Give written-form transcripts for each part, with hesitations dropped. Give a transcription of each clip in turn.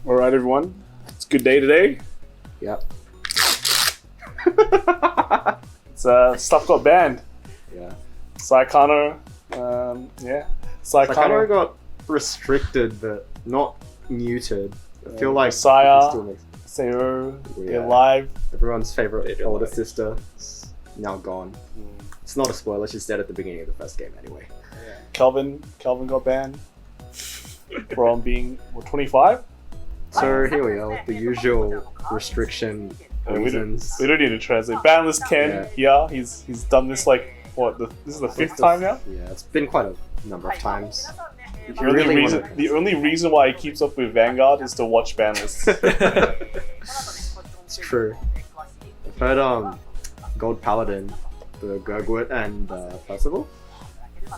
Alright, everyone. It's a good day today. Yep. It's stuff got banned. Yeah. Saikano, Saikano got restricted, but not muted. I feel like Saya, still makes Seiro, Yeah. they're live. everyone's favorite older sister is now gone. It's not a spoiler, she's dead at the beginning of the first game anyway. Kelvin got banned from being 25. So here we are with the usual restriction reasons. We don't need to translate. Banlist Ken, yeah, he's done this like what? This is the fifth time now. Yeah, it's been quite a number of times. If The you only, really reason, want the only reason why he keeps up with Vanguard is to watch banlists. It's true. I've heard Gold Paladin, the Gurgwit, and Percival.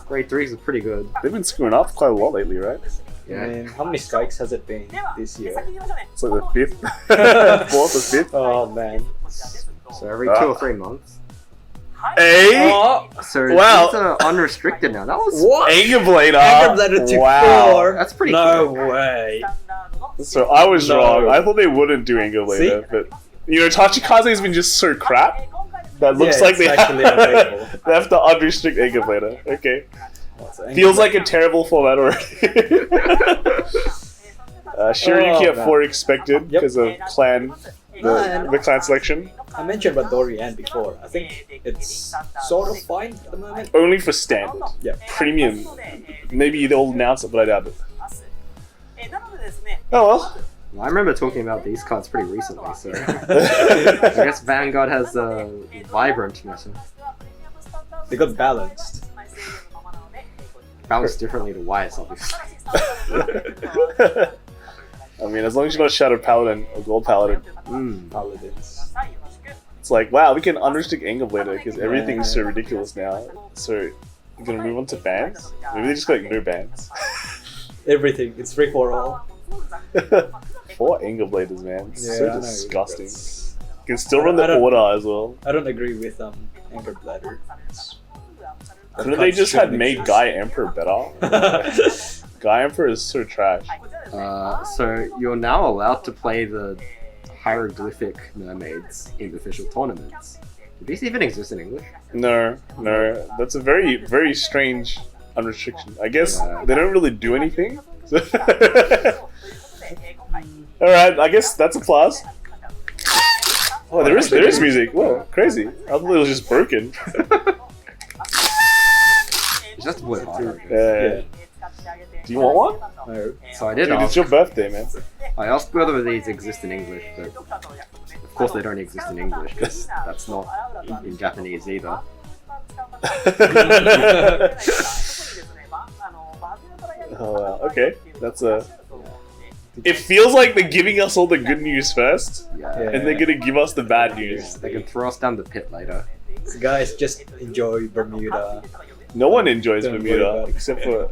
Grade 3s are pretty good. They've been screwing up quite a lot lately, right? Yeah. I mean, how many strikes has it been this year? It's like the fifth, fourth or fifth. Oh man. So every 2 or 3 months. Hey, So Wow. these are unrestricted now. That was What? Angerblader. Angerblader to Wow. 4. That's pretty No cool. way. So I was No. wrong. I thought they wouldn't do Angerblader, but you know, Tachikaze has been just so crap that looks Yeah, like it's they actually have, unbeatable. they have to unrestrict Angerblader. Okay, So feels like a terrible format already. Shiryuki Oh, at man. 4 expected Yep. because of clan, the clan selection. I mentioned about Dorian before. I think it's sort of fine at the moment. Only for standard. Yeah. Premium. Maybe they'll announce it, but I doubt it. Oh well. I remember talking about these cards pretty recently, so I guess Vanguard has a vibrant meta. They got balanced. Balanced differently to Weiss, obviously. I mean, as long as you don't Shadow Paladin or Gold Paladin, Paladins. it's like, wow, we can unrestrict Angerblader because everything's so ridiculous now. So, we're gonna move on to bans? Maybe they just got like no bans. Everything. It's free for all. 4 Angerbladers, man. It's Yeah, I so know, disgusting. that's- You can still run the I don't- order as well. I don't agree with Anchor Bladder. Couldn't they just had made Guy Emperor better? Guy Emperor is so trash. So you're now allowed to play the hieroglyphic mermaids in official tournaments. Do these even exist in English? No, that's a very, very strange unrestriction. I guess Yeah. they don't really do anything. Alright, I guess that's a plus. Oh, there is music. Whoa, crazy. I thought it was just broken. It's just a bit harder. Yeah. Do you want one? No. So I did Dude, it's ask. your birthday, man. I asked whether these exist in English, but of course they don't exist in English because that's not in Japanese either. Oh, wow. Okay, that's a. It feels like they're giving us all the good news first, Yeah. and they're gonna give us the bad news. They can throw us down the pit later. So guys, just enjoy Bermuda. No one enjoys Don't worry Bermuda about it. except for,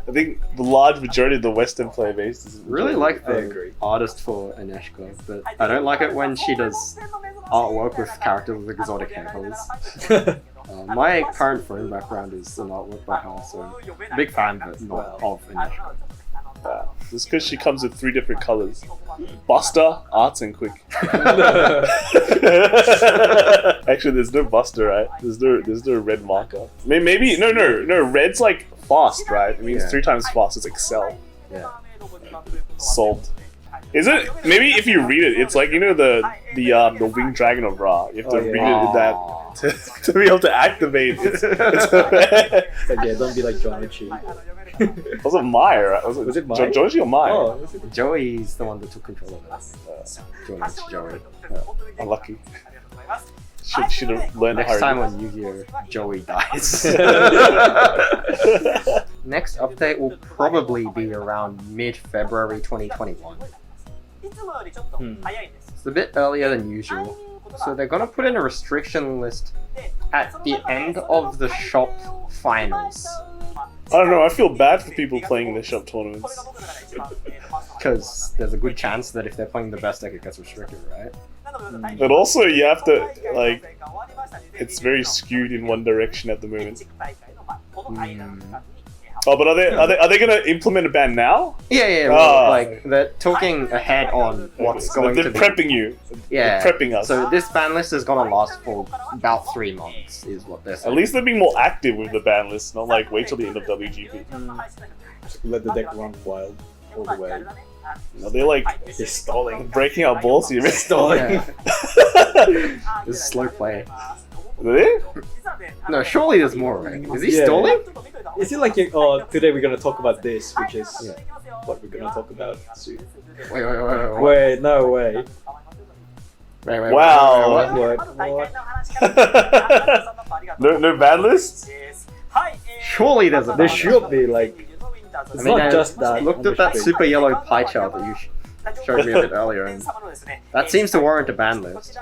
I think the large majority of the Western player base doesn't Really enjoy like I the agree. artist for Aneshka, but I don't like it when she does artwork with characters with exotic hair colors. My current phone background is an artwork by her, so big fan, but not of Aneshka. Just because she comes with 3 different colors: Buster, Arts, and Quick. Actually, there's no Buster, right? There's no red marker. Maybe no. Red's like fast, right? It means Yeah. 3 times fast. It's Excel. Yeah. Solved. Is it? Maybe if you read it, it's like, you know, the winged dragon of Ra. You have to Oh, yeah. read it in that to be able to activate. It's But yeah, don't be like Jonachi. was it Mai, right? Was it Mai? Joji or Mai? Oh, was it? Joey's the one that took control of it. Joey. Unlucky. Should have learned Next how to time do on Yu-Gi-Oh, Joey dies. Next update will probably be around mid-February 2021. It's a bit earlier than usual, so they're gonna put in a restriction list at the end of the shop finals. I don't know, I feel bad for people playing in the shop tournaments. Because there's a good chance that if they're playing the best deck, it gets restricted, right? But also, you have to, like, it's very skewed in one direction at the moment. Oh, but are they gonna implement a ban now? Yeah, well, like they're talking ahead on what's going They're to be. prepping you. Yeah, They're prepping us. So this ban list is gonna last for about 3 months, is what they're saying. At least they're being more active with the ban list, not like wait till the end of WGP. Let the deck run wild all the way. No, they're like He's stalling. breaking our balls here. Stalling. Yeah. This is slow play. Really? No, surely there's more, right? Is he Yeah. stalling? Is it like today we're gonna talk about this, which is what we're gonna talk about soon? Wait. Wait, no way. Wait. Wow. What? No ban list? Surely there's a ban There list. should be like. It's not I just that. looked at that super yellow pie chart that you showed me a bit earlier, and that seems to warrant a ban list.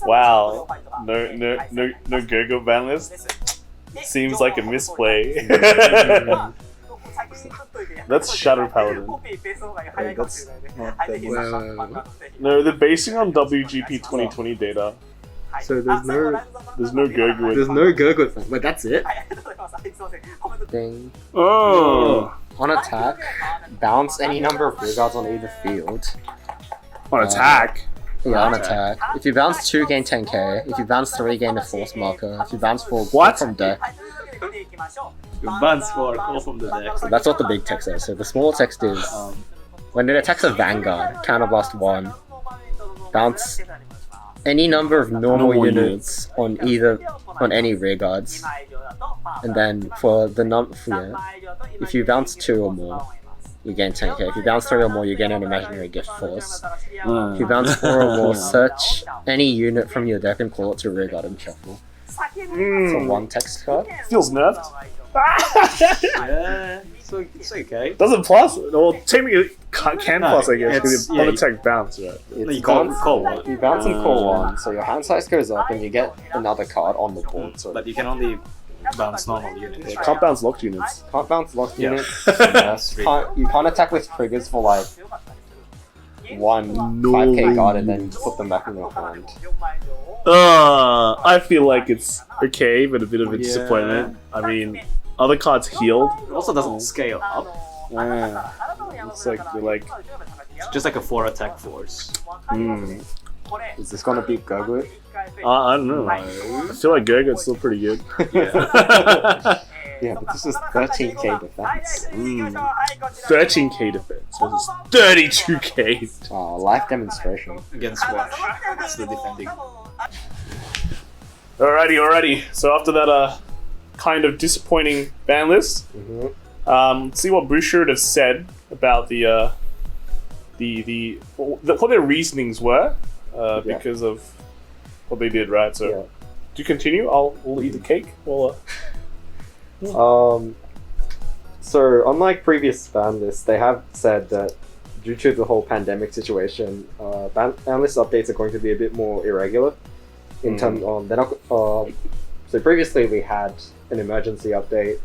Wow. No Go-Go ban list? Seems like a misplay. That's Shadow Paladin. Hey, that's not that easy. Well, No, they're basing on WGP 2020 data. so there's no Go-Go. there's no Gurgle thing. Wait, that's it? Ding. Oh. On attack, bounce any number of rear guards on either field. On attack. Yeah, on attack. If you bounce 2, gain 10k. If you bounce 3, gain a force marker. If you bounce 4, What? from deck. Bounce for call from the deck. So that's what the big text is. So the small text is when it attacks a Vanguard, counterblast 1, bounce any number of normal units on any rear guards, and then for the if you bounce 2 or more, you gain 10k. If you bounce 3 or more, you gain an imaginary gift force. If you bounce 4 or more, search any unit from your deck and call it to rear guard and shuffle. So 1 text card. Feels nerfed. Yeah, so it's okay. Doesn't plus? Well, technically it can No, plus, I guess, because it's- it's yeah, on attack bounce, right? It's You can't bounce- call one. You bounce and call 1, so your hand size goes up and you get another card on the board. So But you can only bounce normal units. Yeah, can't bounce locked units. can't bounce locked Yeah. units. You can't attack with triggers for like 1 5k card and then put them back in your hand. I feel like it's okay, but a bit of a Yeah. disappointment. I mean, other cards healed. It also doesn't scale up. It's like they're like, It's just like a 4 attack force. Is this gonna beat Gurgle? I don't know. I feel like Gurgo's still pretty good. Yeah, but this is 13k defense. 13k defense versus 32k. Life demonstration. Against Watch. It's the defending. Alrighty. So after that kind of disappointing ban list, let's see what Bushi has said about what their reasonings were because of what they did, right? So, do you continue? We'll eat the cake. So unlike previous ban lists, they have said that due to the whole pandemic situation, ban list updates are going to be a bit more irregular. In terms, they're not. So previously we had an emergency update.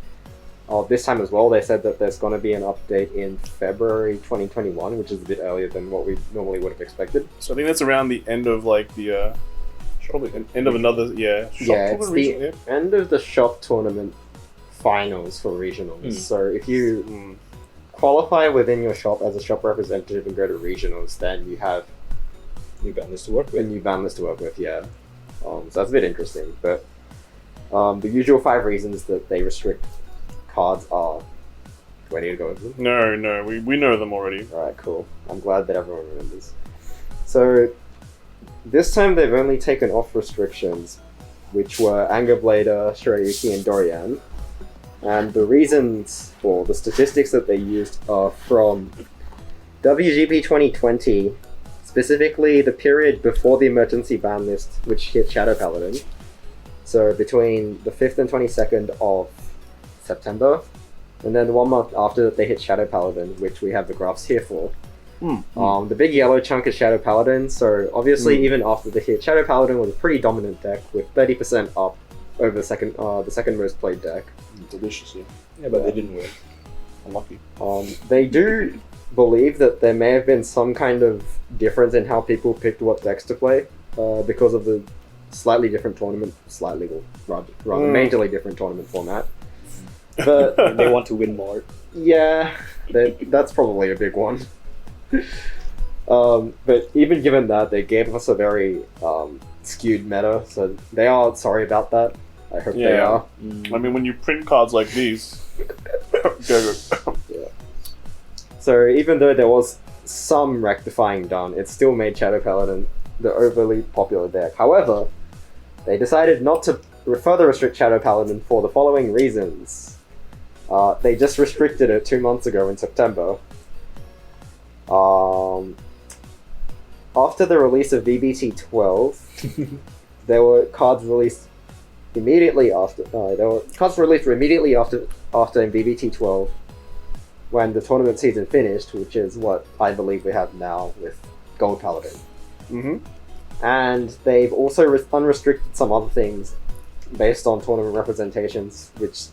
This time as well, they said that there's going to be an update in February 2021, which is a bit earlier than what we normally would have expected. So I think that's around the end of like the probably end of another shop It's tournament the region, end of the shop tournament finals for regionals. So if you qualify within your shop as a shop representative and go to regionals, then you have New ban list to work a with. new ban list to work with. So that's a bit interesting. But the usual 5 reasons that they restrict cards are. Do I need to go into them? No, we know them already. Alright, cool. I'm glad that everyone remembers. So this time they've only taken off restrictions, which were Anger Blader, Shirayuki, and Dorian. And the reasons, or the statistics that they used are from WGP 2020, specifically the period before the emergency ban list, which hit Shadow Paladin. So between the 5th and 22nd of September, and then 1 month after that they hit Shadow Paladin, which we have the graphs here for. The big yellow chunk is Shadow Paladin, so obviously even after the hit, Shadow Paladin was a pretty dominant deck with 30% up over the second most played deck. Delicious, Yeah, but they didn't win. Unlucky. They do believe that there may have been some kind of difference in how people picked what decks to play because of the slightly different tournament, rather majorly different tournament format. But They want to win more. yeah, that's probably a big one. But even given that, they gave us a very skewed meta, so they are sorry about that. I hope they Yeah. are. I mean, when you print cards like these, go. Yeah. So even though there was some rectifying done, it still made Shadow Paladin the overly popular deck. However, they decided not to further restrict Shadow Paladin for the following reasons. They just restricted it 2 months ago in September. After the release of VBT 12, there were cards released immediately after. There were cards released immediately after in VBT 12, when the tournament season finished, which is what I believe we have now with Gold Paladin. Mm-hmm. And they've also unrestricted some other things based on tournament representations, which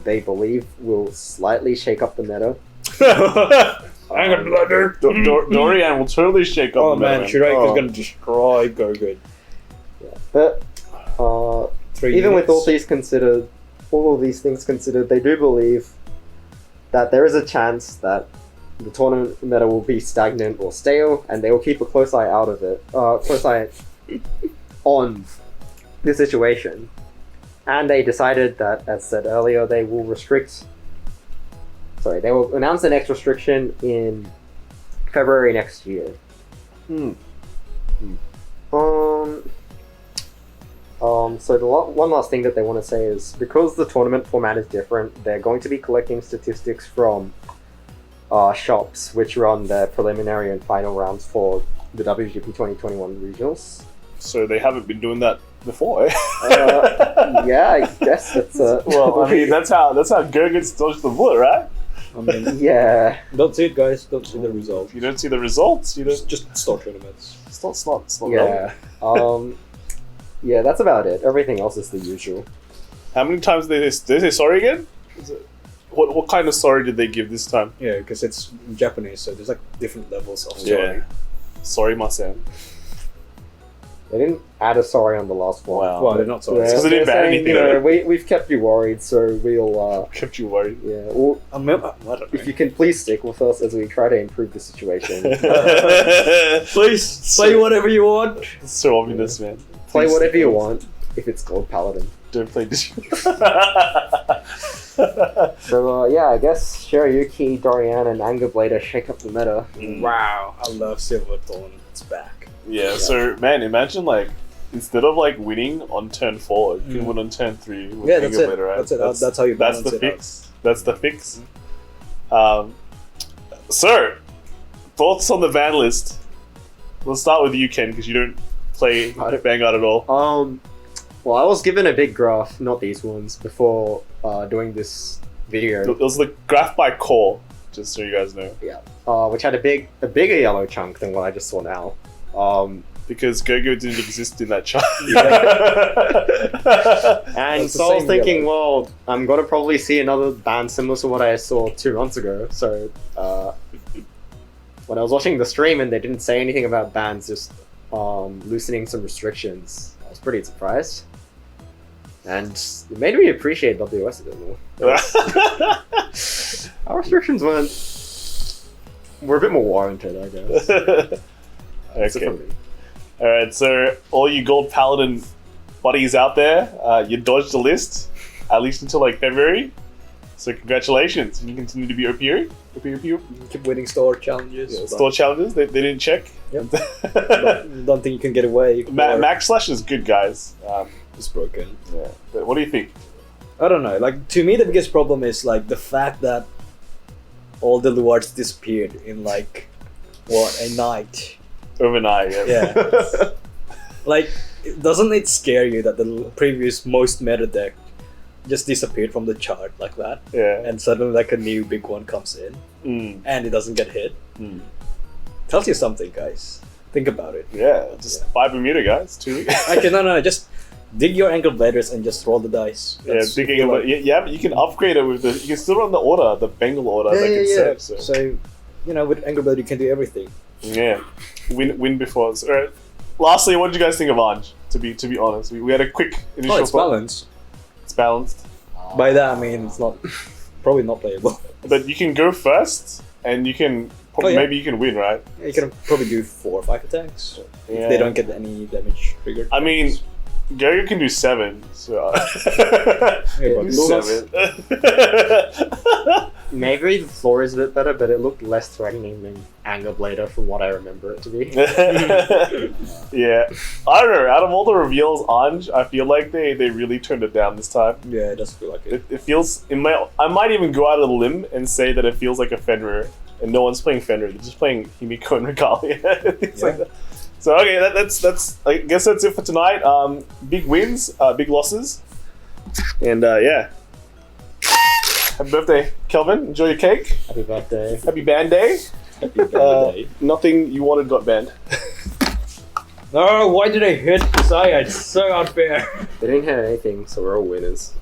they believe will slightly shake up the meta. I'm gonna blunder. Dorian will totally shake up Oh the man, meta. Shiraika's gonna destroy Go-Good. Yeah. But 3 even with minutes. all of these things considered, they do believe that there is a chance that the tournament meta will be stagnant or stale, and they will keep a close eye on the situation. And they decided that, as said earlier, they will announce the next restriction in February next year. So the one last thing that they want to say is, because the tournament format is different, they're going to be collecting statistics from shops which run their preliminary and final rounds for the WGP 2021 regionals. So they haven't been doing that before, eh? Yeah, I guess that's Well, I mean, that's how Gergens dodged the bullet, right? I mean, yeah. don't see it, guys. Don't see the result. If you don't see the results, you don't. Just start tournaments. It's not Yeah. relevant. Yeah, that's about it. Everything else is the usual. How many times did they say sorry again? What kind of sorry did they give this time? Yeah, because it's Japanese, so there's like different levels of sorry. Sorry, Masen. They didn't add a sorry on the last one. Wow. Well, they're not sorry. Yeah, Because they didn't they're ban saying, anything, you know, right? we've kept you worried, so we'll Kept you worried. yeah. We'll, I don't know. if you can please stick with us as we try to improve the situation. Please say whatever you want. It's so obvious, man. Play Please whatever stick you with us. want if it's Gold Paladin. Don't play this. So yeah, I guess Shirayuki, Dorian, and Anger Blader shake up the meta. Wow, I love Silverthorn. It's back. Yeah, so man, imagine like instead of like winning on turn 4, you can win on turn 3 with Yeah, that's Anger it. Blader, right? That's how you That's balance the it fix. That's the fix. So, thoughts on the ban list? We'll start with you, Ken, because you don't play Vanguard at all. Well, I was given a big graph, not these ones, before doing this video, It was the graph by core, just so you guys know. which had a bigger yellow chunk than what I just saw now. Because Go-Go didn't exist in that chart. And It's the so I was same thinking, well, I'm gonna probably see another ban similar to what I saw 2 months ago. So when I was watching the stream and they didn't say anything about bans, just loosening some restrictions, I was pretty surprised. And it made me appreciate WS a bit more. Our restrictions were a bit more warranted, I guess. That's it Okay. for me. Alright, so all you Gold Paladin buddies out there, you dodged the list, at least until like February. So congratulations, you continue to be OPO. Keep winning store challenges. Yeah, but store challenges, they didn't check. Yep. don't think you can get away. Max Slash is good, guys. It's broken. Yeah. But what do you think? I don't know. Like, to me, the biggest problem is like the fact that all the Luards disappeared in like a night. Overnight, yeah. Yeah. Like, doesn't it scare you that the previous most meta deck just disappeared from the chart like that, Yeah. and suddenly like a new big one comes in and it doesn't get hit? Tells you something, guys. Think about it. Yeah, just buy Bermuda, guys. 2 weeks. Okay, no, just dig your ankle bladers and just roll the dice. Yeah, digging like, yeah, but you can upgrade it with the. You can still run the order, the Bengal order, like it said. So. So, with ankle blader you can do everything. Yeah, win before. So, alright. Lastly, what did you guys think of Ange? To be honest, we had a quick initial. Oh, it's thought. balanced. It's balanced. By that I mean it's not probably not playable. But you can go first, and you can Oh, yeah. maybe you can win, right? You can probably do 4 or 5 attacks Yeah. if they don't get any damage triggered. I mean, Gary can do 7. So Yeah, but do Luna's- 7. Maybe the floor is a bit better, but it looked less threatening than Anger Blader from what I remember it to be. Yeah, I don't know. Out of all the reveals, Ange, I feel like they really turned it down this time. Yeah, it does feel like it. It feels. I might even go out on a limb and say that it feels like a Fenrir, and no one's playing Fenrir. They're just playing Himiko and Regalia. Things like Yeah. that. So okay, that's. I guess that's it for tonight. Big wins, big losses, and yeah. Happy birthday, Kelvin. Enjoy your cake. Happy birthday. Happy band day. Happy birthday. Nothing you wanted got banned. No, why did I hit Desire? It's so unfair. They didn't hit anything, so we're all winners.